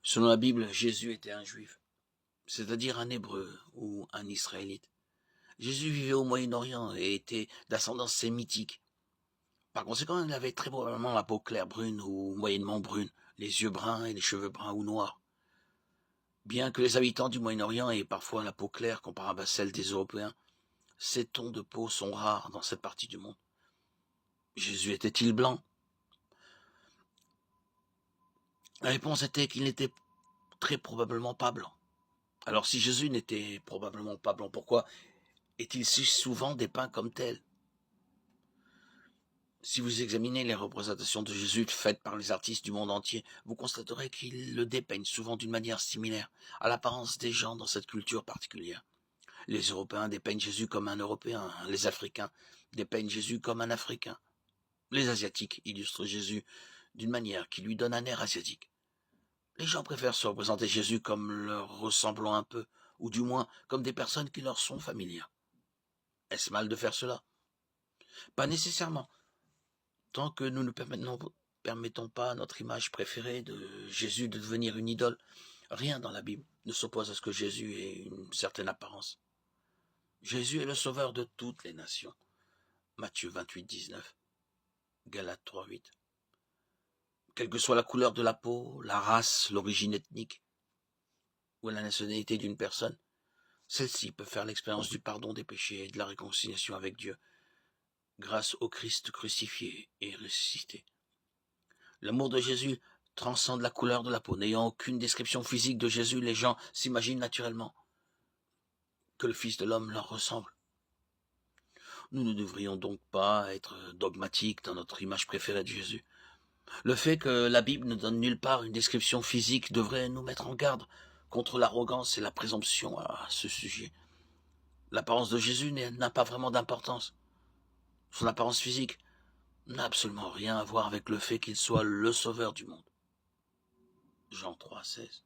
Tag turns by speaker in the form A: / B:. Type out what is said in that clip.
A: Selon la Bible, Jésus était un juif, c'est-à-dire un hébreu ou un israélite. Jésus vivait au Moyen-Orient et était d'ascendance sémitique. Par conséquent, il avait très probablement la peau claire brune ou moyennement brune, les yeux bruns et les cheveux bruns ou noirs. Bien que les habitants du Moyen-Orient aient parfois la peau claire comparable à celle des Européens, ces tons de peau sont rares dans cette partie du monde. Jésus était-il blanc? La réponse était qu'il n'était très probablement pas blanc. Alors si Jésus n'était probablement pas blanc, pourquoi est-il si souvent dépeint comme tel? Si vous examinez les représentations de Jésus faites par les artistes du monde entier, vous constaterez qu'ils le dépeignent souvent d'une manière similaire à l'apparence des gens dans cette culture particulière. Les Européens dépeignent Jésus comme un Européen, les Africains dépeignent Jésus comme un Africain. Les Asiatiques illustrent Jésus d'une manière qui lui donne un air asiatique. Les gens préfèrent se représenter Jésus comme leur ressemblant un peu, ou du moins comme des personnes qui leur sont familières. Est-ce mal de faire cela? Pas nécessairement. Tant que nous ne permettons pas à notre image préférée de Jésus de devenir une idole, rien dans la Bible ne s'oppose à ce que Jésus ait une certaine apparence. Jésus est le sauveur de toutes les nations. Matthieu 28, 19. Galates 3, 8. Quelle que soit la couleur de la peau, la race, l'origine ethnique ou la nationalité d'une personne, celle-ci peut faire l'expérience du pardon des péchés et de la réconciliation avec Dieu grâce au Christ crucifié et ressuscité. L'amour de Jésus transcende la couleur de la peau. N'ayant aucune description physique de Jésus, les gens s'imaginent naturellement que le Fils de l'homme leur ressemble. Nous ne devrions donc pas être dogmatiques dans notre image préférée de Jésus. Le fait que la Bible ne donne nulle part une description physique devrait nous mettre en garde contre l'arrogance et la présomption à ce sujet. L'apparence de Jésus n'a pas vraiment d'importance. Son apparence physique n'a absolument rien à voir avec le fait qu'il soit le sauveur du monde. Jean 3, 16.